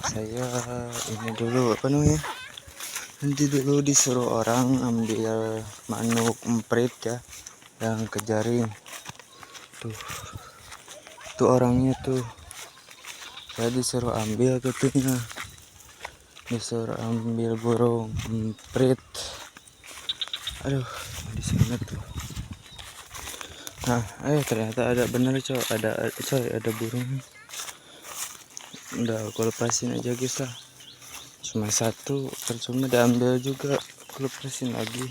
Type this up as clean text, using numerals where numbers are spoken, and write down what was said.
Saya ini dulu apa namanya, nanti dulu disuruh orang ambil manuk emprit ya, yang kejaring tuh orangnya tuh. Saya disuruh ambil katanya, disuruh ambil burung emprit. Aduh, di sana tuh. Nah, ternyata ada bener coy, ada burung. Udah aku lepasin aja guys lah, cuma satu, percuma diambil juga, aku lepasin lagi.